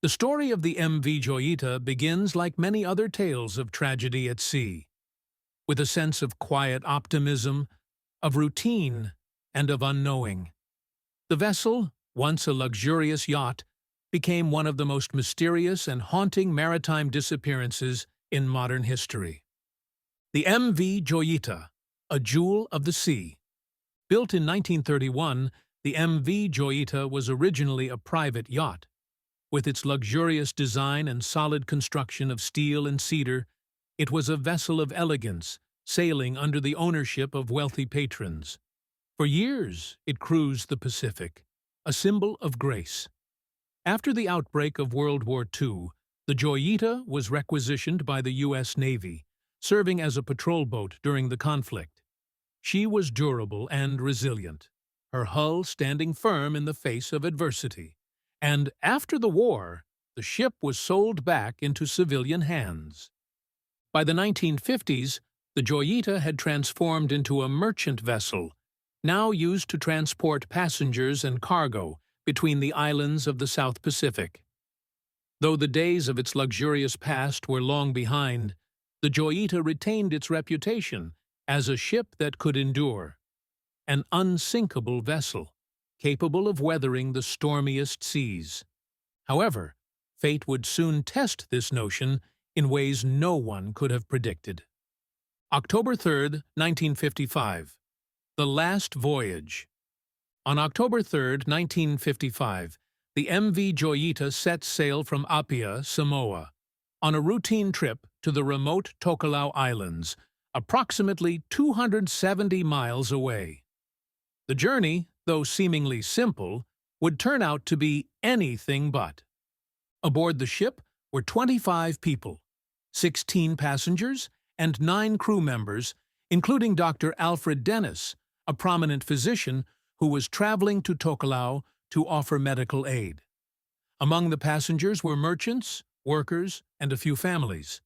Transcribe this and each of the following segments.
The story of the MV Joyita begins like many other tales of tragedy at sea, with a sense of quiet optimism, of routine, and of unknowing. The vessel, once a luxurious yacht, became one of the most mysterious and haunting maritime disappearances in modern history. The MV Joyita, a jewel of the sea. Built in 1931, the MV Joyita was originally a private yacht. With its luxurious design and solid construction of steel and cedar, it was a vessel of elegance, sailing under the ownership of wealthy patrons. For years, it cruised the Pacific, a symbol of grace. After the outbreak of World War II, the Joyita was requisitioned by the U.S. Navy, serving as a patrol boat during the conflict. She was durable and resilient, her hull standing firm in the face of adversity. And after the war, the ship was sold back into civilian hands. By the 1950s, the Joyita had transformed into a merchant vessel, now used to transport passengers and cargo between the islands of the South Pacific. Though the days of its luxurious past were long behind, the Joyita retained its reputation as a ship that could endure, an unsinkable vessel, capable of weathering the stormiest seas. However, fate would soon test this notion in ways no one could have predicted. October 3, 1955. The Last Voyage. On October 3, 1955, the MV Joyita set sail from Apia, Samoa, on a routine trip to the remote Tokelau Islands, approximately 270 miles away. The journey, though seemingly simple, would turn out to be anything but. Aboard the ship were 25 people, 16 passengers, and 9 crew members, including Dr. Alfred Dennis, a prominent physician who was traveling to Tokelau to offer medical aid. Among the passengers were merchants, workers, and a few families.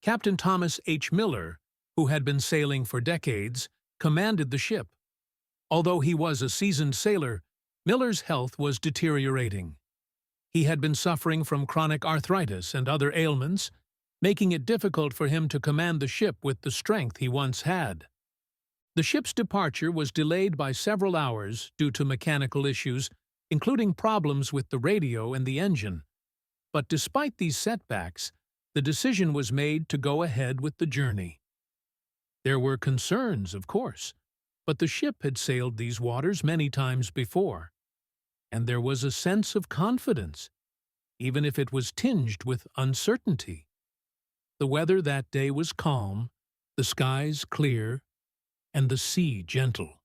Captain Thomas H. Miller, who had been sailing for decades, commanded the ship. Although he was a seasoned sailor, Miller's health was deteriorating. He had been suffering from chronic arthritis and other ailments, making it difficult for him to command the ship with the strength he once had. The ship's departure was delayed by several hours due to mechanical issues, including problems with the radio and the engine. But despite these setbacks, the decision was made to go ahead with the journey. There were concerns, of course, but the ship had sailed these waters many times before, and there was a sense of confidence, even if it was tinged with uncertainty. The weather that day was calm, the skies clear, and the sea gentle.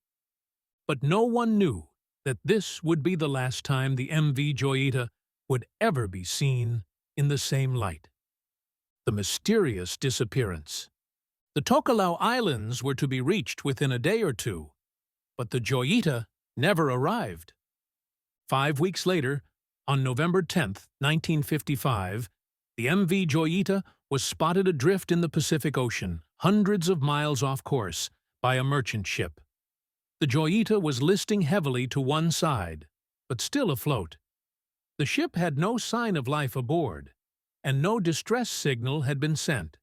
But no one knew that this would be the last time the MV Joyita would ever be seen in the same light. The mysterious disappearance. The Tokelau Islands were to be reached within a day or two, but the Joyita never arrived. 5 weeks later, on November 10, 1955, the MV Joyita was spotted adrift in the Pacific Ocean, hundreds of miles off course, by a merchant ship. The Joyita was listing heavily to one side, but still afloat. The ship had no sign of life aboard, and no distress signal had been sent.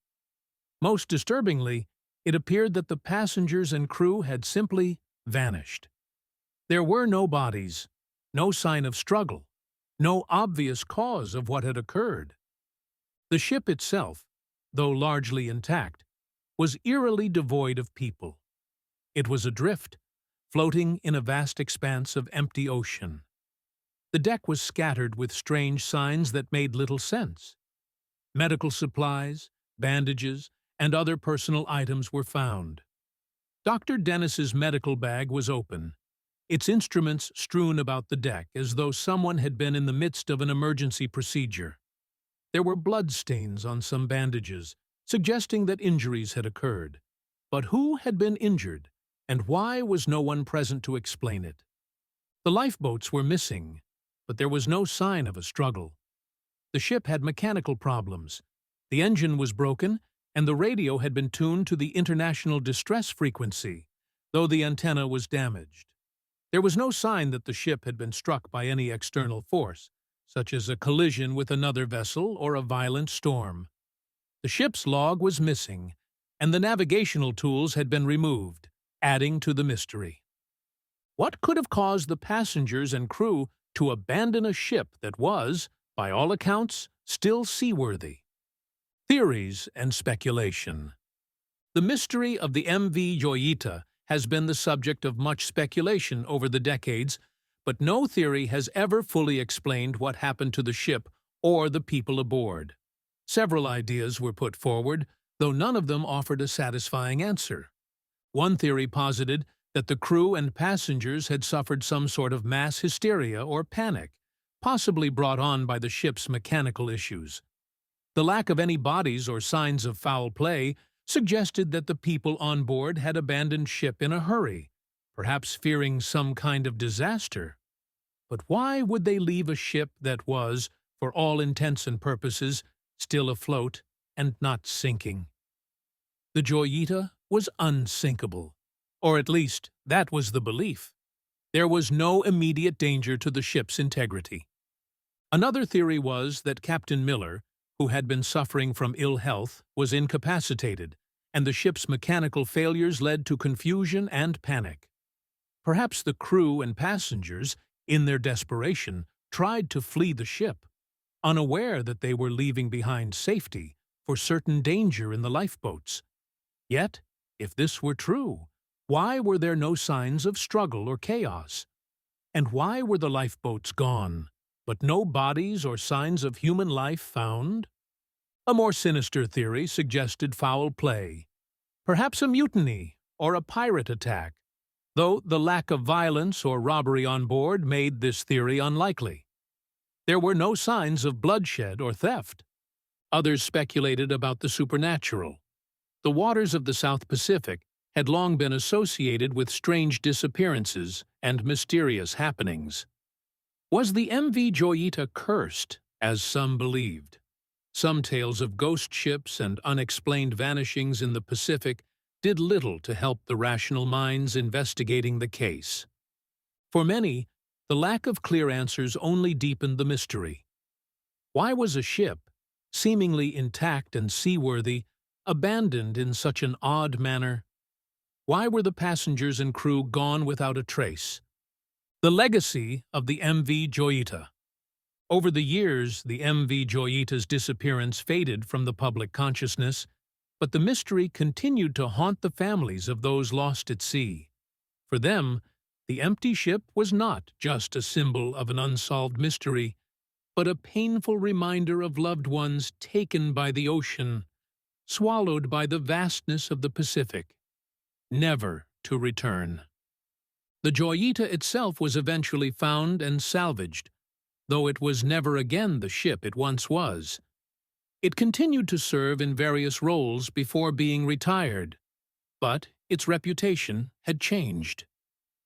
Most disturbingly, it appeared that the passengers and crew had simply vanished. There were no bodies, no sign of struggle, no obvious cause of what had occurred. The ship itself, though largely intact, was eerily devoid of people. It was adrift, floating in a vast expanse of empty ocean. The deck was scattered with strange signs that made little sense. Medical supplies, bandages, and other personal items were found. Dr. Dennis's medical bag was open, its instruments strewn about the deck as though someone had been in the midst of an emergency procedure. There were blood stains on some bandages, suggesting that injuries had occurred. But who had been injured, and why was no one present to explain it? The lifeboats were missing, but there was no sign of a struggle. The ship had mechanical problems. The engine was broken, and the radio had been tuned to the international distress frequency, though the antenna was damaged. There was no sign that the ship had been struck by any external force, such as a collision with another vessel or a violent storm. The ship's log was missing, and the navigational tools had been removed, adding to the mystery. What could have caused the passengers and crew to abandon a ship that was, by all accounts, still seaworthy? Theories and speculation. The mystery of the MV Joyita has been the subject of much speculation over the decades, but no theory has ever fully explained what happened to the ship or the people aboard. Several ideas were put forward, though none of them offered a satisfying answer. One theory posited that the crew and passengers had suffered some sort of mass hysteria or panic, possibly brought on by the ship's mechanical issues. The lack of any bodies or signs of foul play suggested that the people on board had abandoned ship in a hurry, perhaps fearing some kind of disaster. But why would they leave a ship that was, for all intents and purposes, still afloat and not sinking? The Joyita was unsinkable, or at least that was the belief. There was no immediate danger to the ship's integrity. Another theory was that Captain Miller, who had been suffering from ill health, was incapacitated, and the ship's mechanical failures led to confusion and panic. Perhaps the crew and passengers, in their desperation, tried to flee the ship, unaware that they were leaving behind safety for certain danger in the lifeboats. Yet, if this were true, why were there no signs of struggle or chaos? And why were the lifeboats gone, but no bodies or signs of human life found? A more sinister theory suggested foul play, perhaps a mutiny or a pirate attack, though the lack of violence or robbery on board made this theory unlikely. There were no signs of bloodshed or theft. Others speculated about the supernatural. The waters of the South Pacific had long been associated with strange disappearances and mysterious happenings. Was the MV Joyita cursed, as some believed? Some tales of ghost ships and unexplained vanishings in the Pacific did little to help the rational minds investigating the case. For many, the lack of clear answers only deepened the mystery. Why was a ship, seemingly intact and seaworthy, abandoned in such an odd manner? Why were the passengers and crew gone without a trace? The legacy of the MV Joyita. Over the years, the MV Joyita's disappearance faded from the public consciousness, but the mystery continued to haunt the families of those lost at sea. For them, the empty ship was not just a symbol of an unsolved mystery, but a painful reminder of loved ones taken by the ocean, swallowed by the vastness of the Pacific, never to return. The Joyita itself was eventually found and salvaged, though it was never again the ship it once was. It continued to serve in various roles before being retired, but its reputation had changed.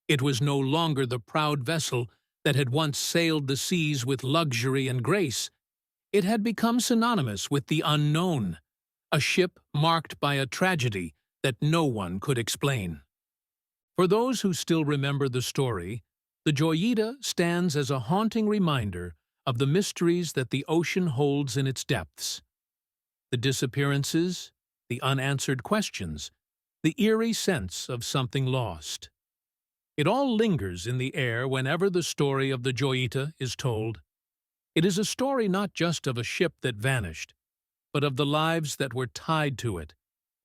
It was no longer the proud vessel that had once sailed the seas with luxury and grace. It had become synonymous with the unknown, a ship marked by a tragedy that no one could explain. For those who still remember the story, the Joyita stands as a haunting reminder of the mysteries that the ocean holds in its depths. The disappearances, the unanswered questions, the eerie sense of something lost. It all lingers in the air whenever the story of the Joyita is told. It is a story not just of a ship that vanished, but of the lives that were tied to it,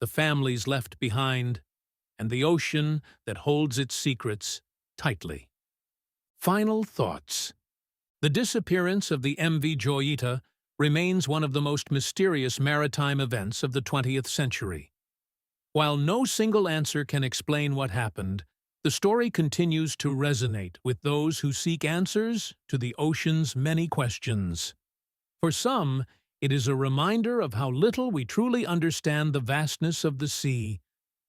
the families left behind, and the ocean that holds its secrets tightly. Final thoughts. The disappearance of the MV Joyita remains one of the most mysterious maritime events of the 20th century. While no single answer can explain what happened, the story continues to resonate with those who seek answers to the ocean's many questions. For some, it is a reminder of how little we truly understand the vastness of the sea,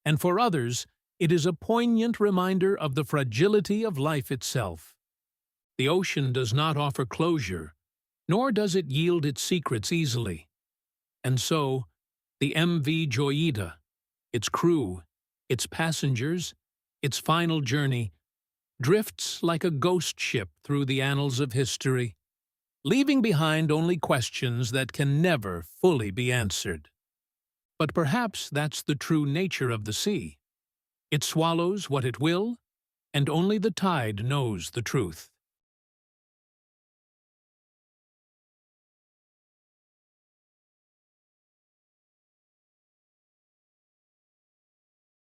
and for others, it is a poignant reminder of the fragility of life itself. The ocean does not offer closure, nor does it yield its secrets easily. And so, the MV Joyita, its crew, its passengers, its final journey, drifts like a ghost ship through the annals of history, leaving behind only questions that can never fully be answered. But perhaps that's the true nature of the sea. It swallows what it will, and only the tide knows the truth.